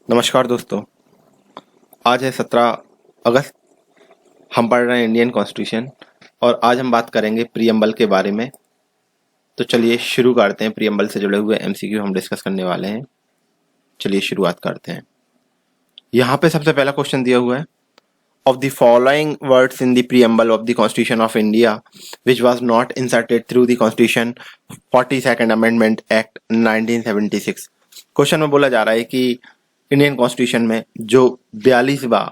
नमस्कार दोस्तों। आज है 17 अगस्त। हम पढ़ रहे हैं इंडियन कॉन्स्टिट्यूशन और आज हम बात करेंगे प्रीएम्बल के बारे में। तो चलिए शुरू करते हैं। प्रीएम्बल से जुड़े हुए एमसीक्यू हम डिस्कस करने वाले हैं। चलिए शुरुआत करते हैं। यहाँ पे सबसे पहला क्वेश्चन दिया हुआ है, of the following words in the preamble of the Constitution of India which was not inserted through the Constitution 42nd Amendment Act 1976। Question में बोला जा रहा है कि इंडियन कॉन्स्टिट्यूशन में जो 42वां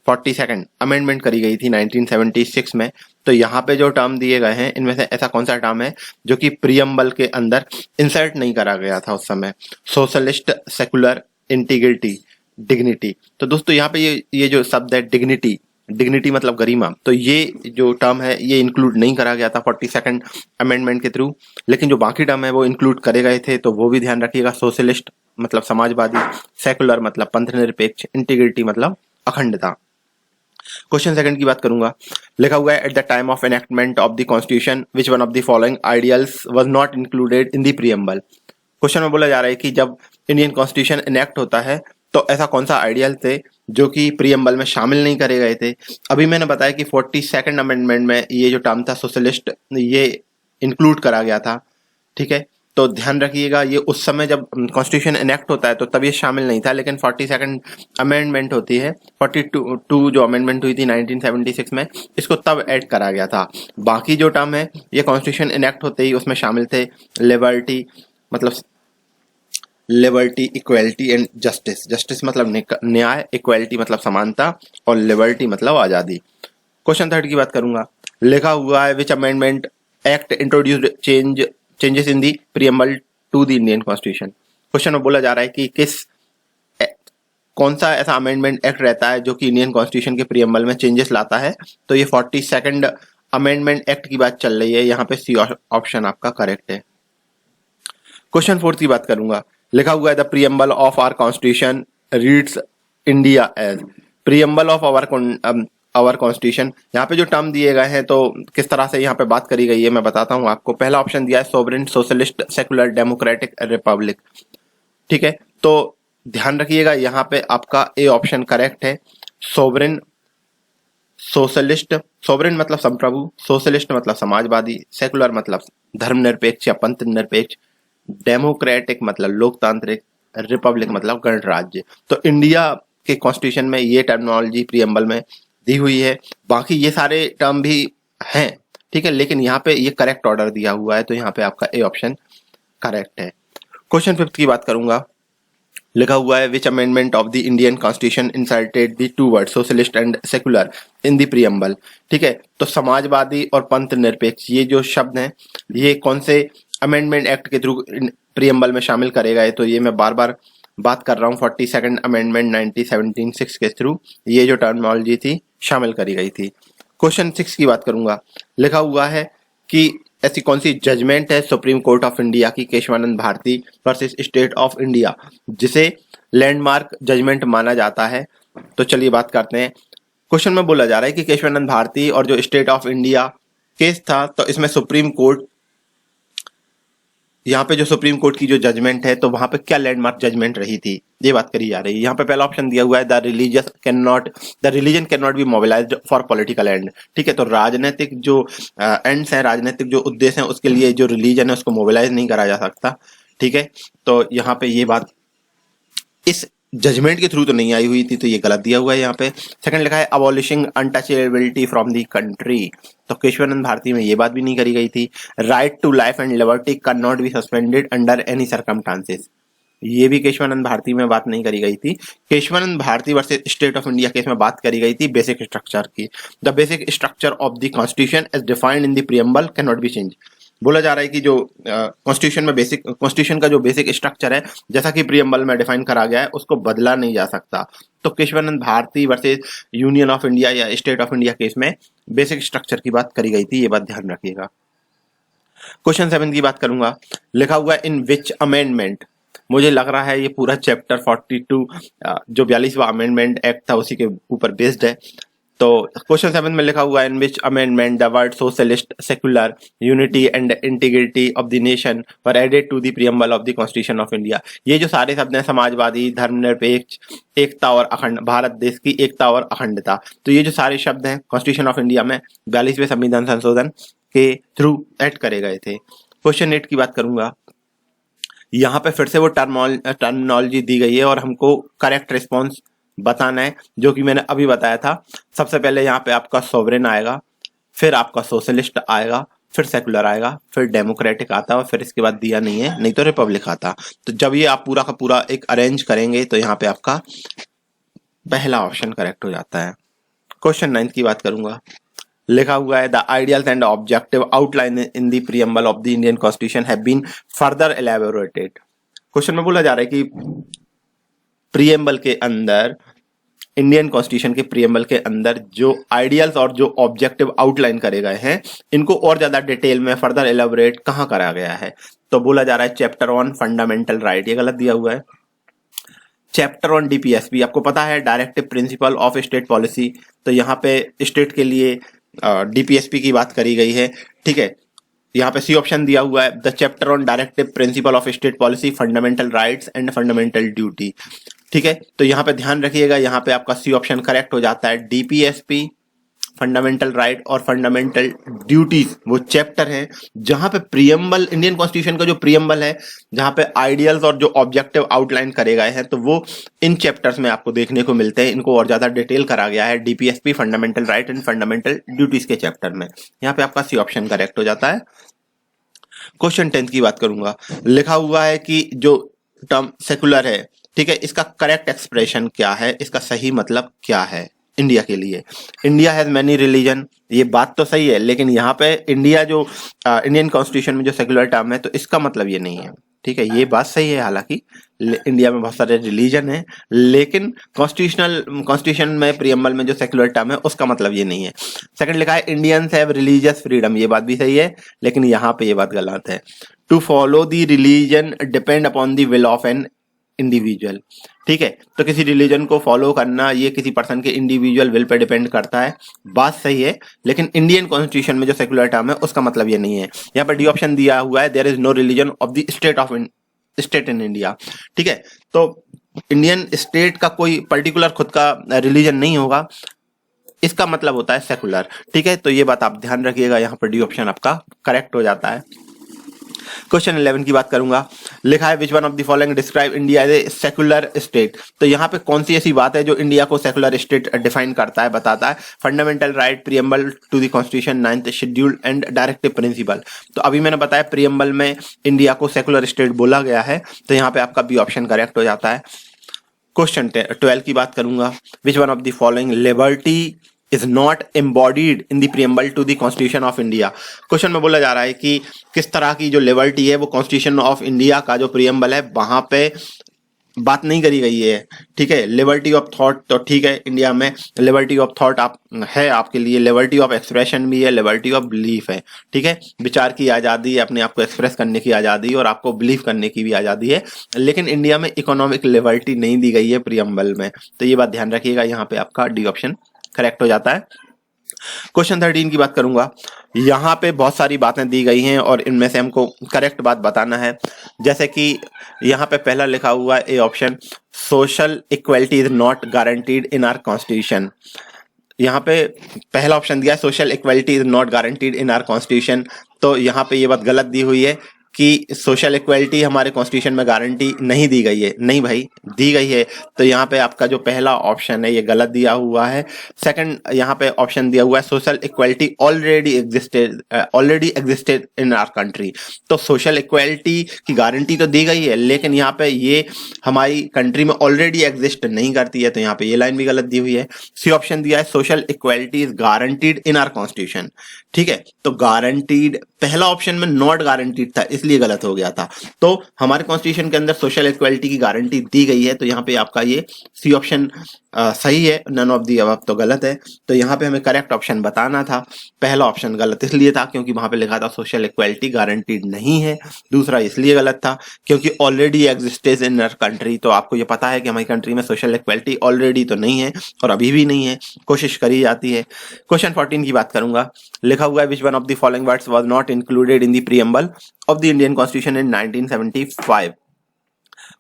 42nd अमेंडमेंट करी गई थी 1976 में, तो यहाँ पे जो टर्म दिए गए हैं इनमें से ऐसा कौन सा टर्म है जो कि प्रीएम्बल के अंदर इंसर्ट नहीं करा गया था उस समय? Socialist, secular, integrity, dignity. तो दोस्तों यहाँ पे ये जो शब्द है डिग्निटी, डिग्निटी मतलब गरिमा, तो ये जो टर्म है ये इंक्लूड नहीं करा गया था 42nd अमेंडमेंट के थ्रू, लेकिन जो बाकी टर्म है वो इंक्लूड करे गए थे, तो वो भी ध्यान रखिएगा। सोशलिस्ट मतलब समाजवादी, सेकुलर मतलब पंथ निरपेक्ष, इंटीग्रिटी मतलब अखंडता। क्वेश्चन सेकंड की बात करूंगा। लिखा हुआ है, at the time of enactment of the constitution which one of the following ideals was not included in the preamble. Question में बोला जा रहा है कि जब इंडियन कॉन्स्टिट्यूशन इनेक्ट होता है तो ऐसा कौन सा आइडियल थे जो कि प्रीएम्बल में शामिल नहीं करे गए थे। अभी मैंने बताया कि 42nd अमेंडमेंट में ये जो टर्म था सोशलिस्ट, ये इंक्लूड करा गया था। ठीक है, तो ध्यान रखिएगा ये उस समय जब कॉन्स्टिट्यूशन इनेक्ट होता है तो तब ये शामिल नहीं था, लेकिन 42nd अमेंडमेंट होती है, 42 जो अमेंडमेंट हुई थी 1976 में, इसको तब ऐड करा गया था। बाकी जो टर्म है ये कॉन्स्टिट्यूशन इनेक्ट होते ही उसमें शामिल थे। लिबर्टी मतलब liberty, equality and justice. Justice मतलब न्याय, इक्वलिटी मतलब समानता और लिबर्टी मतलब आजादी। क्वेश्चन थर्ड की बात करूंगा। लिखा हुआ है, which amendment act introduced changes in the preamble to the Indian constitution. Question में बोला जा रहा है कि कौन सा ऐसा अमेंडमेंट एक्ट रहता है जो कि इंडियन कॉन्स्टिट्यूशन के प्रीएम्बल में चेंजेस लाता है। तो ये 42nd अमेंडमेंट एक्ट की बात चल रही है। यहाँ पे सी ऑप्शन आपका करेक्ट है। क्वेश्चन फोर्थ की बात करूंगा। लिखा हुआ है, the preamble of our constitution reads India as. Preamble of our constitution, यहाँ पे जो टर्म दिए गए हैं तो किस तरह से यहाँ पे बात करी गई है मैं बताता हूँ आपको। पहला ऑप्शन दिया है sovereign, socialist, secular, democratic, Republic. ठीक है, तो ध्यान रखिएगा यहाँ पे आपका ए ऑप्शन करेक्ट है। सोवरेन, सोशलिस्ट, सोवरेन मतलब संप्रभु, सोशलिस्ट मतलब समाजवादी, सेकुलर मतलब धर्मनिरपेक्ष या पंथ निरपेक्ष, डेमोक्रेटिक मतलब लोकतांत्रिक, रिपब्लिक मतलब गणराज्य। तो इंडिया के कॉन्स्टिट्यूशन में ये टर्मिनोलॉजी प्रीएम्बल में दी हुई है। बाकी ये सारे टर्म भी हैं, ठीक है, लेकिन यहाँ पे ये करेक्ट ऑर्डर दिया हुआ है, तो यहाँ पे आपका ए ऑप्शन करेक्ट है। क्वेश्चन फिफ्थ की बात करूंगा। लिखा हुआ है, which amendment of the Indian constitution inserted the two word socialist and secular in the preamble. ठीक है, तो समाजवादी और पंथ निरपेक्ष ये जो शब्द हैं ये कौन से अमेंडमेंट एक्ट के थ्रू प्रीएम्बल में शामिल करे गए? तो ये मैं बार बार बात कर रहा हूँ, 42nd अमेंडमेंट 1976 के थ्रू ये जो टर्मिनोलॉजी थी शामिल करी गई थी। क्वेश्चन 6 की बात करूंगा। लिखा हुआ है कि ऐसी कौन सी जजमेंट है सुप्रीम कोर्ट ऑफ इंडिया की Kesavananda Bharati versus State of India जिसे लैंडमार्क जजमेंट माना जाता है? तो चलिए बात करते हैं। क्वेश्चन में बोला जा रहा है कि केशवानंद भारती और जो स्टेट ऑफ इंडिया केस था, तो इसमें सुप्रीम कोर्ट, यहाँ पे जो सुप्रीम कोर्ट की जो जजमेंट है तो वहां पे क्या लैंडमार्क जजमेंट रही थी ये बात करी जा रही है। यहाँ पे पहला ऑप्शन दिया हुआ है, the religion can not B mobilised for political and. ठीक है, तो राजनीतिक जो एंड्स हैं, राजनीतिक जो उद्देश्य हैं, उसके लिए जो रिलीजन है उसको मोबिलाइज नहीं करा जा सकता। ठीक है, तो यहाँ पे ये बात इस जजमेंट के थ्रू तो नहीं आई हुई थी, तो ये गलत दिया हुआ है यहाँ पे। सेकंड लिखा है, abolishing untouchability from the country, तो केशवानंद भारती में ये बात भी नहीं करी गई थी। Right to life and liberty can not be suspended under any circumstances, ये भी केशवानंद भारती में बात नहीं करी गई थी। Kesavananda Bharati versus State of India case में बात करी गई थी बेसिक स्ट्रक्चर की। The basic structure of the constitution as defined in the preamble can not be change. बोला जा रहा है कि जो कॉन्स्टिट्यूशन का जो बेसिक स्ट्रक्चर है जैसा कि प्रीएम्बल में डिफाइन करा गया है उसको बदला नहीं जा सकता। तो Kesavananda Bharati versus Union of India या स्टेट ऑफ इंडिया केस में बेसिक स्ट्रक्चर की बात करी गई थी, ये बात ध्यान रखिएगा। क्वेश्चन 7 की बात करूंगा। लिखा हुआ है, इन विच अमेंडमेंट, मुझे लग रहा है ये पूरा चैप्टर 42 जो 42वां अमेंडमेंट एक्ट था उसी के ऊपर बेस्ड है। तो क्वेश्चन 7 में लिखा हुआ है in which amendment the word socialist secular unity and integrity of the nation were added to the preamble of the constitution of India. ये जो सारे शब्द हैं, समाजवादी, धर्मनिरपेक्ष, एकता और अखंड, भारत देश की एकता और अखंडता, तो ये जो सारे शब्द हैं कॉन्स्टिट्यूशन ऑफ इंडिया में 42वें संविधान संशोधन के थ्रू ऐड करे गए थे। क्वेश्चन 8 की बात करूंगा। यहाँ पे फिर से वो टर्मिनोलॉजी दी गई है और हमको करेक्ट रिस्पॉन्स बताना है, जो कि मैंने अभी बताया था। सबसे पहले यहाँ पे आपका सोवरेन आएगा, फिर आपका सोशलिस्ट आएगा, फिर सेकुलर आएगा, फिर डेमोक्रेटिक आता है और फिर इसके बाद दिया नहीं है, नहीं तो रिपब्लिक आता। तो जब ये आप पूरा का पूरा एक अरेंज करेंगे तो यहाँ पे आपका पहला ऑप्शन करेक्ट हो जाता है। क्वेश्चन 9 की बात करूंगा। लिखा हुआ है the ideals and objective outline in the preamble of the Indian constitution have been further elaborated. Question में बोला जा रहा है कि प्रीएम्बल के अंदर, इंडियन कॉन्स्टिट्यूशन के प्रीएम्बल के अंदर जो आइडियल्स और जो ऑब्जेक्टिव आउटलाइन करे गए हैं, इनको और ज्यादा डिटेल में फर्दर एलैबोरेट कहाँ करा गया है। तो बोला जा रहा है चैप्टर ऑन फंडामेंटल राइट, ये गलत दिया हुआ है। चैप्टर ऑन डीपीएसपी, आपको पता है directive principle of state policy, तो यहाँ पे स्टेट के लिए डीपीएसपी की बात करी गई है। ठीक है, यहाँ पे सी ऑप्शन दिया हुआ है the chapter on directive principle of state policy, fundamental rights and fundamental duty. ठीक है, तो यहाँ पे ध्यान रखिएगा, यहाँ पे आपका सी ऑप्शन करेक्ट हो जाता है। डीपीएसपी, फंडामेंटल राइट और फंडामेंटल ड्यूटीज वो चैप्टर हैं जहां पे प्रीएम्बल, इंडियन कॉन्स्टिट्यूशन का जो प्रीएम्बल है, जहां पे आइडियल्स और जो ऑब्जेक्टिव आउटलाइन करे गए हैं, तो वो इन चैप्टर्स में आपको देखने को मिलते हैं। इनको और ज्यादा डिटेल करा गया है DPSP, fundamental right and fundamental duties के चैप्टर में। यहाँ पे आपका सी ऑप्शन करेक्ट हो जाता है। क्वेश्चन 10 की बात करूंगा। लिखा हुआ है कि जो टर्म सेकुलर है, ठीक है, इसका करेक्ट एक्सप्रेशन क्या है, इसका सही मतलब क्या है इंडिया के लिए। इंडिया हैज मैनी रिलीजन, ये बात तो सही है, लेकिन यहाँ पे इंडिया जो इंडियन कॉन्स्टिट्यूशन में जो सेकुलर टर्म है, तो इसका मतलब ये नहीं है। ठीक है, ये बात सही है, हालांकि इंडिया में बहुत सारे रिलीजन है, लेकिन कॉन्स्टिट्यूशन में प्रीएम्बल में जो सेकुलर टर्म है उसका मतलब ये नहीं है। सेकंड लिखा है इंडियंस हैव रिलीजियस फ्रीडम, ये बात भी सही है, लेकिन यहाँ पे ये बात गलत है। To follow the religion depend upon the will of an individual. ठीक है, तो किसी रिलीजन को फॉलो करना ये किसी पर्सन के इंडिविजुअल विल पे डिपेंड करता है, बात सही है, लेकिन इंडियन कॉन्स्टिट्यूशन में जो सेकुलर टर्म है उसका मतलब ये नहीं है। यहाँ पर डी ऑप्शन दिया हुआ है there is no religion of the state in India. ठीक है, तो इंडियन स्टेट का कोई पर्टिकुलर खुद का रिलीजन नहीं होगा, इसका मतलब होता है सेकुलर। ठीक है, तो ये बात आप ध्यान रखिएगा, यहाँ पर डी ऑप्शन आपका करेक्ट हो जाता है। क्वेश्चन 11 की बात करूंगा। लिखा है which one of the following describe India as a secular state, तो यहाँ पे कौन सी ऐसी बात है जो इंडिया को सेकुलर स्टेट डिफाइन करता है, बताता है। Fundamental right, preamble to the constitution, 9th schedule and directive principle. तो अभी मैंने बताया प्रीएम्बल में इंडिया को सेकुलर स्टेट बोला गया है, तो यहाँ पे आपका बी ऑप्शन करेक्ट हो जाता है। क्वेश्चन 12 की बात करूंगा। विच one of the following liberty is not embodied in the preamble to the constitution of India। Question में बोला जा रहा है कि किस तरह की जो लिबर्टी है वो कॉन्स्टिट्यूशन ऑफ इंडिया का जो प्रीएम्बल है वहां पे बात नहीं करी गई है। ठीक है, लिबर्टी ऑफ थॉट तो ठीक है, इंडिया में लिबर्टी ऑफ थॉट है आपके लिए, लिबर्टी ऑफ एक्सप्रेशन भी है, लिबर्टी ऑफ बिलीफ है। ठीक है, विचार की आज़ादी, अपने आप को एक्सप्रेस करने की आज़ादी और आपको बिलीव करने की भी आज़ादी है, लेकिन इंडिया में इकोनॉमिक लिबर्टी नहीं दी गई है प्रीएम्बल में, तो ये बात ध्यान रखिएगा, यहाँ पे आपका डी ऑप्शन करेक्ट हो जाता है। क्वेश्चन 13 की बात करूंगा। यहाँ पे बहुत सारी बातें दी गई हैं और इनमें से हमको करेक्ट बात बताना है। जैसे कि यहाँ पे पहला लिखा हुआ है a option, social equality is not guaranteed in our constitution. यहाँ पे पहला ऑप्शन दिया है social equality is not guaranteed in our constitution, तो यहाँ पे ये बात गलत दी हुई है कि सोशल इक्वलिटी हमारे कॉन्स्टिट्यूशन में गारंटी नहीं दी गई है। नहीं भाई, दी गई है, तो यहाँ पे आपका जो पहला ऑप्शन है ये गलत दिया हुआ है। सेकंड यहाँ पे ऑप्शन दिया हुआ है social equality already existed in our country, तो सोशल इक्वलिटी की गारंटी तो दी गई है, लेकिन यहाँ पे ये हमारी कंट्री में ऑलरेडी एग्जिस्ट नहीं करती है, तो यहाँ पे ये लाइन भी गलत दी हुई है। सी ऑप्शन दिया है social equality is guaranteed in our constitution. ठीक है, तो गारंटीड, पहला ऑप्शन में नॉट गारंटीड था, इसलिए गलत हो गया था। तो हमारे कॉन्स्टिट्यूशन के अंदर सोशल इक्वालिटी की गारंटी दी गई है, तो यहाँ पे आपका ये सी ऑप्शन सही है, नन ऑफ दी अबव तो गलत है। तो यहाँ पे हमें करेक्ट ऑप्शन बताना था। पहला ऑप्शन गलत इसलिए था क्योंकि वहां पे लिखा था सोशल इक्वालिटी गारंटीड नहीं है। दूसरा इसलिए गलत था क्योंकि ऑलरेडी एग्जिस्टेज इन अवर कंट्री, तो आपको ये पता है कि हमारी कंट्री में सोशल इक्वालिटी ऑलरेडी तो नहीं है और अभी भी नहीं है, कोशिश करी जाती है। क्वेश्चन 14 की बात करूंगा। लिखा हुआ है which one of the following words was not included in the preamble of the Indian constitution in 1975।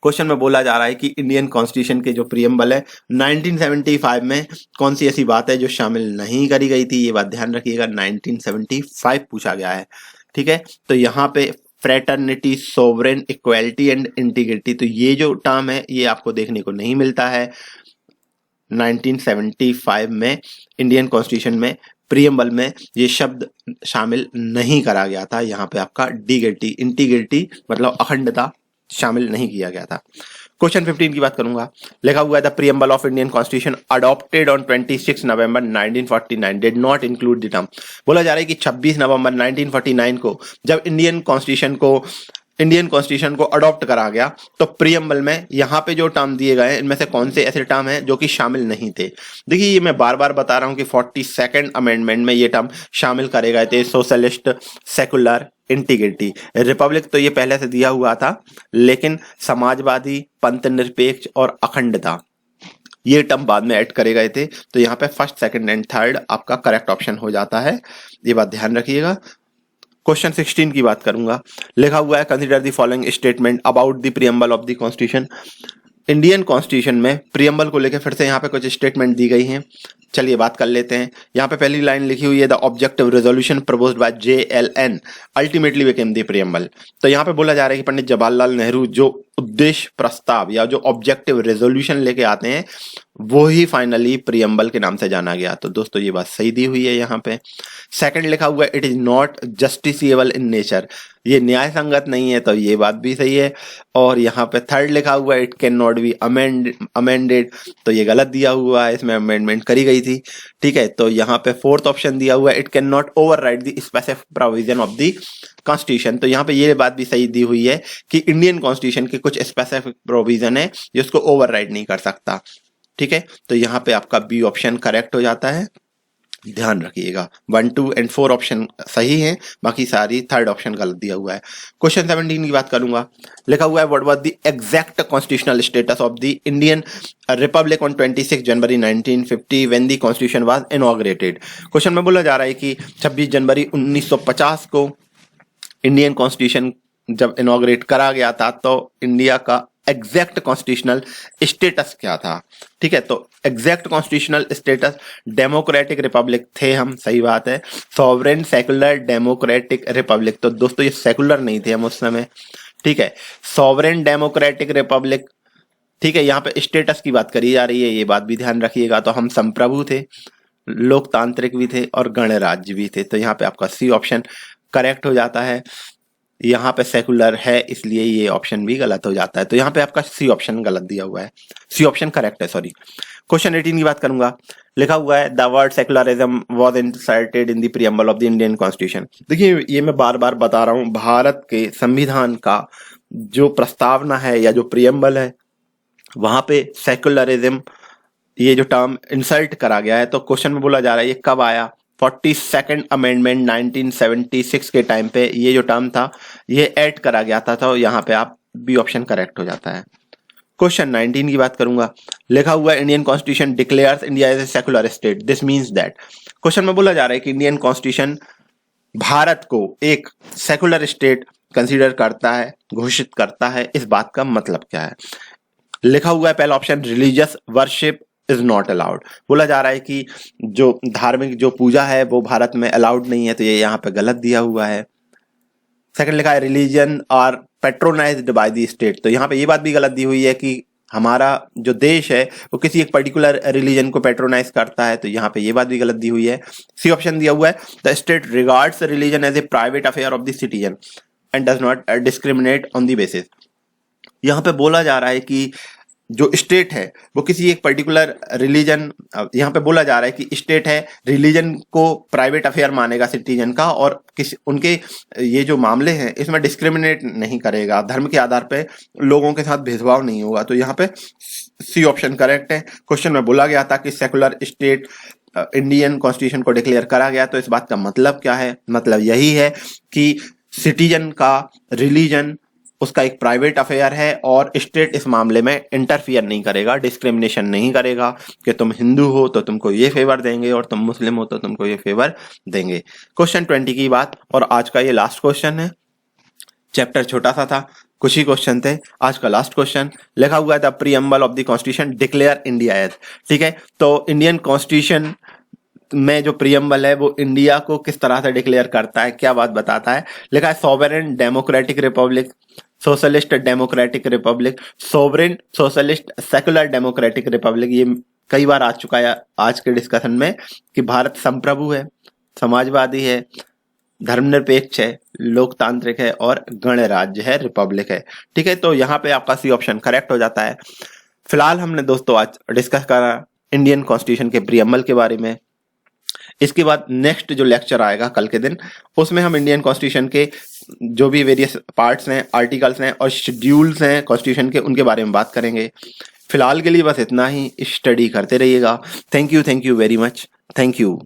Question में बोला जा रहा है कि इंडियन कॉन्स्टिट्यूशन के जो प्रीएम्बल है 1975 में कौन सी ऐसी बात है जो शामिल नहीं करी गई थी। ये बात ध्यान रखिएगा, 1975 पूछा गया है, ठीक है। तो यहाँ पे fraternity, sovereign, equality and integrity, तो ये जो टर्म है ये आपको देखने को नहीं मिलता है 1975 में। इंडियन कॉन्स्टिट्यूशन में प्रीएम्बल में ये शब्द शामिल नहीं करा गया था। यहाँ पे आपका डिग्निटी, इंटीग्रिटी मतलब अखंडता शामिल नहीं किया गया था। क्वेश्चन 15 की बात करूंगा। लिखा हुआ है the preamble of Indian constitution adopted on 26 November 1949 did not include the term. बोला जा रहा है कि 26 नवंबर 1949 को जब इंडियन कॉन्स्टिट्यूशन को अडॉप्ट करा गया तो प्रीएम्बल में यहाँ पे जो टर्म दिए गए हैं इनमें से कौन से ऐसे टर्म हैं जो कि शामिल नहीं थे। देखिए ये मैं बार बार बता रहा हूँ कि 42nd अमेंडमेंट में ये टर्म शामिल करे गए थे, सोशलिस्ट, सेकुलर, इंटीग्रिटी। रिपब्लिक तो ये पहले से दिया हुआ था, लेकिन समाजवादी, पंथ निरपेक्ष और अखंडता ये टर्म बाद में ऐड करे गए थे। तो यहाँ पे फर्स्ट, सेकंड एंड थर्ड आपका करेक्ट ऑप्शन हो जाता है, ये बात ध्यान रखिएगा। क्वेश्चन 16 की बात करूंगा। लिखा हुआ है consider the following statement about the preamble of the constitution. Indian constitution में प्रीएम्बल को लेकर फिर से यहाँ पे कुछ स्टेटमेंट दी गई हैं, चलिए बात कर लेते हैं। यहाँ पे पहली लाइन लिखी हुई है the objective resolution proposed by JLN ultimately became the preamble. तो यहाँ पे बोला जा रहा है कि पंडित जवाहरलाल नेहरू जो उद्देश्य प्रस्ताव या जो ऑब्जेक्टिव रेजोल्यूशन लेके आते हैं वो ही फाइनली प्रीएम्बल के नाम से जाना गया। तो दोस्तों ये बात सही दी हुई है यहाँ पे। सेकंड लिखा हुआ है it is not justiciable in nature, ये न्याय संगत नहीं है, तो ये बात भी सही है। और यहाँ पे थर्ड लिखा हुआ है it can not be amended, तो ये गलत दिया हुआ है, इसमें अमेंडमेंट करी गई थी, ठीक है। तो यहाँ पे फोर्थ ऑप्शन दिया हुआ है it can not override the specific provision of the constitution, तो यहाँ पे ये बात भी सही दी हुई है कि इंडियन कॉन्स्टिट्यूशन के कुछ स्पेसिफिक प्रोविजन है जिसको ओवरराइड नहीं कर सकता, ठीक है। तो यहाँ पे आपका बी ऑप्शन करेक्ट हो जाता है, ध्यान रखिएगा। 1, 2 एंड 4 ऑप्शन सही हैं, बाकी सारी थर्ड ऑप्शन गलत दिया हुआ है। क्वेश्चन 17 की बात करूंगा। लिखा हुआ है what was the exact constitutional status of the Indian Republic on 26 January 1950 when the constitution was inaugurated. Question में बोला जा रहा है कि 26 जनवरी 1950 को इंडियन कॉन्स्टिट्यूशन जब इनॉग्रेट करा गया था तो इंडिया का एग्जैक्ट कॉन्स्टिट्यूशनल स्टेटस क्या था, ठीक है। तो exact constitutional status democratic Republic थे हम, सही बात है। सॉवरेन, सेकुलर, डेमोक्रेटिक रिपब्लिक, तो दोस्तों ये सेकुलर नहीं थे हम उस समय, ठीक है। सॉवरेन डेमोक्रेटिक रिपब्लिक, ठीक है। यहाँ पे स्टेटस की बात करी जा रही है, ये बात भी ध्यान रखिएगा। तो हम संप्रभु थे, लोकतांत्रिक भी थे और गणराज्य भी थे, तो यहाँ पे आपका सी ऑप्शन करेक्ट हो जाता है। यहाँ पे सेकुलर है इसलिए ये ऑप्शन भी गलत हो जाता है, तो यहाँ पे आपका सी ऑप्शन गलत दिया हुआ है, सी ऑप्शन करेक्ट है, सॉरी। क्वेश्चन 18 की बात करूंगा। लिखा हुआ है the word secularism was inserted in the preamble of the Indian constitution. देखिए ये मैं बार बार बता रहा हूँ, भारत के संविधान का जो प्रस्तावना है या जो प्रीएम्बल है वहां पे सेकुलरिज्म ये जो टर्म इंसर्ट करा गया है। तो क्वेश्चन में बोला जा रहा है ये कब आया, 42nd अमेंडमेंट 1976 के टाइम पे ये जो टर्म था ये ऐड करा गया था, तो यहाँ पे आप बी ऑप्शन करेक्ट हो जाता है। क्वेश्चन 19 की बात करूंगा। लिखा हुआ है Indian constitution declares India as a secular state, this means that. Question में बोला जा रहा है कि इंडियन कॉन्स्टिट्यूशन भारत को एक सेकुलर स्टेट कंसीडर करता है, घोषित करता है, इस बात का मतलब क्या है। लिखा हुआ है पहला option religious worship is not allowed, बोला जा रहा है कि जो धार्मिक जो पूजा है वो भारत में अलाउड नहीं है, तो ये यहाँ पे गलत दिया हुआ है। सेकंड लिखा है religion are patronized by the state, तो यहाँ पे ये बात भी गलत दी हुई है कि हमारा जो देश है वो किसी एक पर्टिकुलर रिलीजन को पेट्रोनाइज करता है, तो यहाँ पे ये बात भी गलत दी हुई है। सी ऑप्शन दिया हुआ है the state regards religion as a private affair of the citizen and does not discriminate on the basis. यहाँ पे बोला जा रहा है कि जो स्टेट है वो किसी एक पर्टिकुलर रिलीजन, यहाँ पे बोला जा रहा है कि स्टेट है रिलीजन को प्राइवेट अफेयर मानेगा सिटीजन का, और किसी उनके ये जो मामले हैं इसमें डिस्क्रिमिनेट नहीं करेगा, धर्म के आधार पे लोगों के साथ भेदभाव नहीं होगा। तो यहाँ पे सी ऑप्शन करेक्ट है। क्वेश्चन में बोला गया था कि सेकुलर स्टेट इंडियन कॉन्स्टिट्यूशन को डिक्लेयर करा गया, तो इस बात का मतलब क्या है? मतलब यही है कि सिटीजन का रिलीजन उसका एक प्राइवेट अफेयर है और स्टेट इस मामले में इंटरफियर नहीं करेगा, डिस्क्रिमिनेशन नहीं करेगा कि तुम हिंदू हो तो तुमको ये फेवर देंगे और तुम मुस्लिम हो तो तुमको ये फेवर देंगे। क्वेश्चन 20 की बात, और आज का ये लास्ट क्वेश्चन है। चैप्टर छोटा सा था, कुछ ही क्वेश्चन थे। आज का लास्ट क्वेश्चन लिखा हुआ था preamble of the constitution declare India as. ठीक है, तो इंडियन कॉन्स्टिट्यूशन में जो प्रीएम्बल है वो इंडिया को किस तरह से डिक्लेयर करता है, क्या बात बताता है? लिखा है sovereign democratic Republic, socialist democratic Republic, sovereign socialist secular democratic Republic. ये कई बार आ चुका है आज के डिस्कशन में कि भारत संप्रभु है, समाजवादी है, धर्मनिरपेक्ष है, लोकतांत्रिक है और गणराज्य है, रिपब्लिक है। ठीक है, तो यहाँ पे आपका सी ऑप्शन करेक्ट हो जाता है। फिलहाल हमने दोस्तों आज डिस्कस करा इंडियन कॉन्स्टिट्यूशन के प्रीएम्बल के बारे में। इसके बाद नेक्स्ट जो लेक्चर आएगा कल के दिन, उसमें हम इंडियन कॉन्स्टिट्यूशन के जो भी वेरियस पार्ट्स हैं, आर्टिकल्स हैं और शेड्यूल्स हैं कॉन्स्टिट्यूशन के, उनके बारे में बात करेंगे। फिलहाल के लिए बस इतना ही, स्टडी करते रहिएगा। Thank you very much, thank you.